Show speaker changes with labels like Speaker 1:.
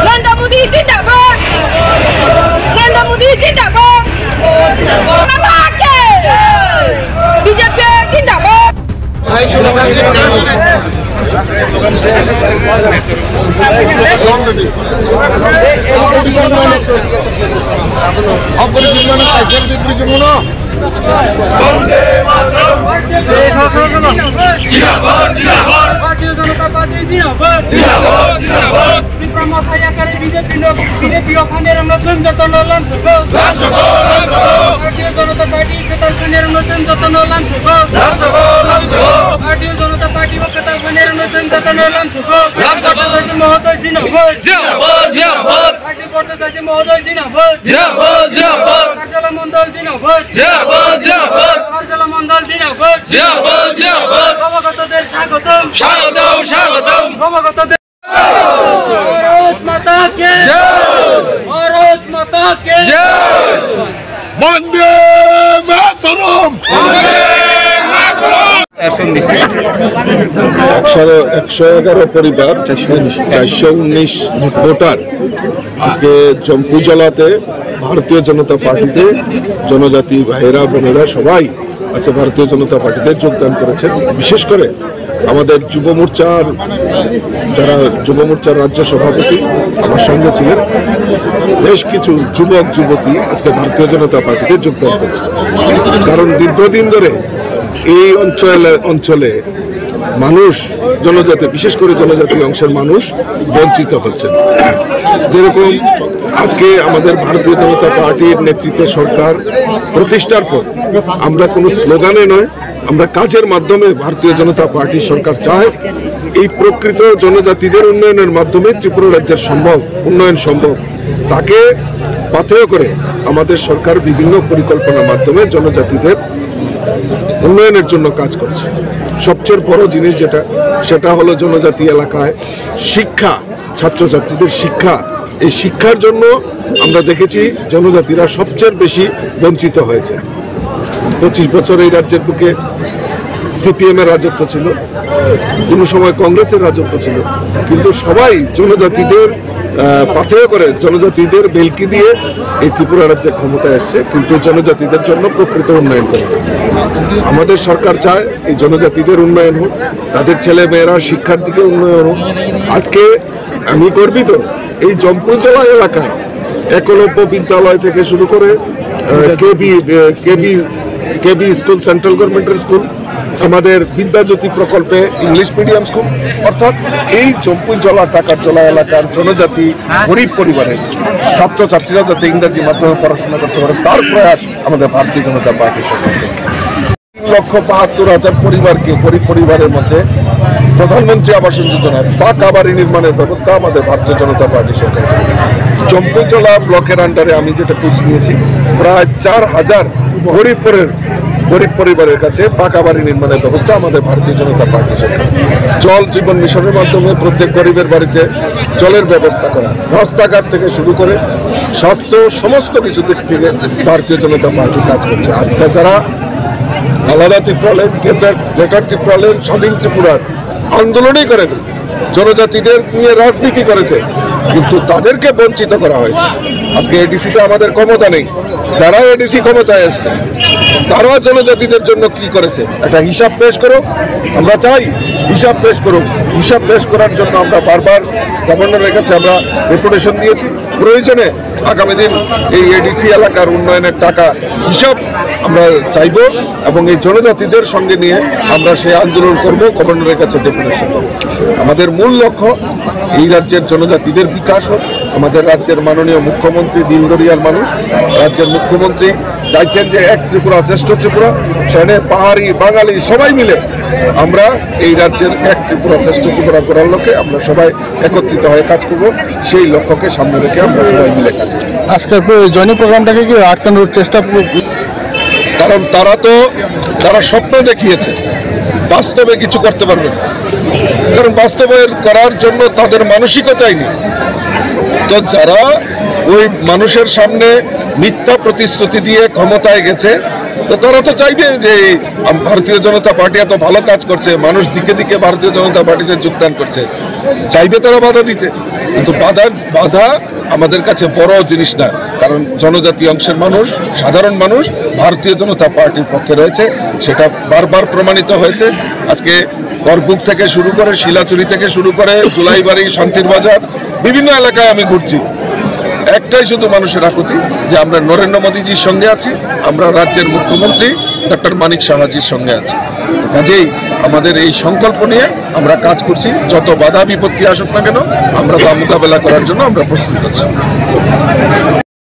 Speaker 1: नरेंद्र मोदी जिंदाबाद, नरेंद्र मोदी जिंदाबाद, बीजेपी जिंदाबाद। भारत माता के भारत माता के
Speaker 2: वंदे मातरम। 111 পরিবার 419 ভোটার আজকে জম্পুজলাতে ভারতীয় জনতা পার্টিতে জনজাতি ভাইয়েরা বোনেরা সবাই আছে ভারতীয় জনতা পার্টিতে যোগদান করেছেন। বিশেষ করে আমাদের যুব মোর্চার যারা যুব মোর্চার রাজ্য সভাপতি আমার সঙ্গে ছিলেন, বেশ কিছু যুবক যুবতী আজকে ভারতীয় জনতা পার্টিতে যোগদান করেছে। কারণ দীর্ঘদিন ধরে এই অঞ্চলে মানুষ জনজাতি বিশেষ করে জনজাতি অংশের মানুষ বঞ্চিত হচ্ছেন। যেরকম আজকে আমাদের ভারতীয় জনতা পার্টির নেতৃত্বে সরকার প্রতিষ্ঠার পর আমরা কোনো স্লোগানে নয়, আমরা কাজের মাধ্যমে ভারতীয় জনতা পার্টি সরকার চায় এই প্রকৃত জনজাতিদের উন্নয়নের মাধ্যমে ত্রিপুরা রাজ্যের উন্নয়ন সম্ভব। তাকে পাথেয় করে আমাদের সরকার বিভিন্ন পরিকল্পনার মাধ্যমে জনজাতিদের উন্নয়নের জন্য কাজ করছে। সবচেয়ে বড় জিনিস সেটা হলো জনজাতি এলাকায় শিক্ষা, ছাত্রছাত্রীদের শিক্ষা। এই শিক্ষার জন্য আমরা দেখেছি জনজাতিরা সবচেয়ে বেশি বঞ্চিত হয়েছে। 25 বছর এই রাজ্যের বুকে সিপিএম এর রাজত্ব ছিল, কোনো সময় কংগ্রেসের রাজত্ব ছিল, কিন্তু সবাই জনজাতিদের পাথেয় করে জনজাতিদের বেলকি দিয়ে এই ত্রিপুরা রাজ্যে ক্ষমতায় এসছে, কিন্তু জনজাতিদের জন্য প্রকৃত উন্নয়ন করে। আমাদের সরকার চায় এই জনজাতিদের উন্নয়ন হোক, তাদের ছেলে মেয়েরা শিক্ষার দিকে উন্নয়ন হোক। আজকে আমি গর্বিত এই জম্পুজলা এলাকায় একলব্য বিদ্যালয় থেকে শুরু করে কেবি স্কুল, সেন্ট্রাল গভর্নমেন্টের স্কুল, আমাদের বিদ্যাজ্যোতি প্রকল্পে ইংলিশ মিডিয়াম স্কুল, অর্থাৎ এই জম্পুজলা টাকারজলা এলাকার জনজাতি গরিব পরিবারের ছাত্রছাত্রীরা যাতে ইংরেজি মাধ্যমে পড়াশোনা করতে পারে তার প্রয়াস আমাদের ভারতীয় জনতা পার্টির সরকার করছে। 3,72,000 পরিবারকে গরিব পরিবারের মধ্যে প্রধানমন্ত্রী আবাস যোজনায় পাকা বাড়ি নির্মাণের ব্যবস্থা আমাদের ভারতীয় জনতা পার্টি সরকার। জম্পুজলা ব্লকের আন্ডারে আমি যেটা খোঁজ নিয়েছি, প্রায় 4,000 গরিব পরিবারের কাছে পাকা বাড়ি নির্মাণের ব্যবস্থা আমাদের ভারতীয় জনতা পার্টি সরকার। জল জীবন মিশনের মাধ্যমে প্রত্যেক গরিবের বাড়িতে জলের ব্যবস্থা করা, রাস্তাঘাট থেকে শুরু করে স্বাস্থ্য সমস্ত কিছু দিক থেকে ভারতীয় জনতা পার্টি কাজ করছে। আজকে যারা আলাদা ত্রিপুরালেন, গ্রেটার ত্রিপুরালেন, স্বাধীন ত্রিপুরার আন্দোলনই করেন, জনজাতিদের নিয়ে রাজনীতি করেছে, কিন্তু তাদেরকে বঞ্চিত করা হয়েছে। আজকে এডিসিতে আমাদের ক্ষমতা নেই, যারা এডিসি ক্ষমতায় এসছে তারা জনজাতিদের জন্য কি করেছে একটা হিসাব পেশ করো। আমরা চাই হিসাব পেশ করুক। হিসাব পেশ করার জন্য আমরা বারবার গভর্নরের কাছে আমরা ডেপুটেশন দিয়েছি। প্রয়োজনে আগামী দিন এই এডিসি এলাকার উন্নয়নের টাকা হিসাব আমরা চাইব এবং এই জনজাতিদের সঙ্গে নিয়ে আমরা সেই আন্দোলন করব, গভর্নরের কাছে ডেপুটেশন করব। আমাদের মূল লক্ষ্য এই রাজ্যের জনজাতিদের বিকাশ হোক। আমাদের রাজ্যের মাননীয় মুখ্যমন্ত্রী দিনদরিয়ার মানুষ, রাজ্যের মুখ্যমন্ত্রী চাইছেন যে এক ত্রিপুরা শ্রেষ্ঠ ত্রিপুরা, সেখানে পাহাড়ি বাঙালি সবাই মিলে আমরা এই রাজ্যের এক ত্রিপুরা শ্রেষ্ঠ ত্রিপুরা করার লক্ষ্যে আমরা সবাই একত্রিত হয়ে কাজ করব। সেই লক্ষ্যকে সামনে রেখে আমরা সবাই মিলে কাজ করব।
Speaker 3: আজকের জয়নী প্রোগ্রামটাকে কি আটকানোর চেষ্টা,
Speaker 2: কারণ তারা স্বপ্ন দেখিয়েছে, বাস্তবে কিছু করতে পারবে না। কারণ বাস্তবে করার জন্য তাদের মানসিকতাই নেই। তো যারা ওই মানুষের সামনে মিথ্যা প্রতিশ্রুতি দিয়ে ক্ষমতায় গেছে। তো তারা তো চাইবে যে ভারতীয় জনতা পার্টি এত ভালো কাজ করছে, মানুষ দিকে দিকে ভারতীয় জনতা পার্টিতে যোগদান করছে, চাইবে তারা বাধা দিতে। কিন্তু বাধা আমাদের কাছে বড় জিনিস না, কারণ জনজাতি অংশের মানুষ, সাধারণ মানুষ ভারতীয় জনতা পার্টির পক্ষে রয়েছে। সেটা বারবার প্রমাণিত হয়েছে। আজকে করবুক থেকে শুরু করে, শিলাচুরি থেকে শুরু করে, জুলাইবাড়ি, শান্তির বাজার, বিভিন্ন এলাকায় আমি ঘুরছি। একটাই শুধু মানুষের আকুতি যে আমরা নরেন্দ্র মোদীজির সঙ্গে আছি, আমরা রাজ্যের মুখ্যমন্ত্রী ডক্টর মানিক সাহাজির সঙ্গে আছি। কাজেই আমাদের এই সংকল্প নিয়ে আমরা কাজ করছি। যত বাধা বিপত্তি আসুক না কেন, আমরা তা মোকাবেলা করার জন্য আমরা প্রস্তুত আছি।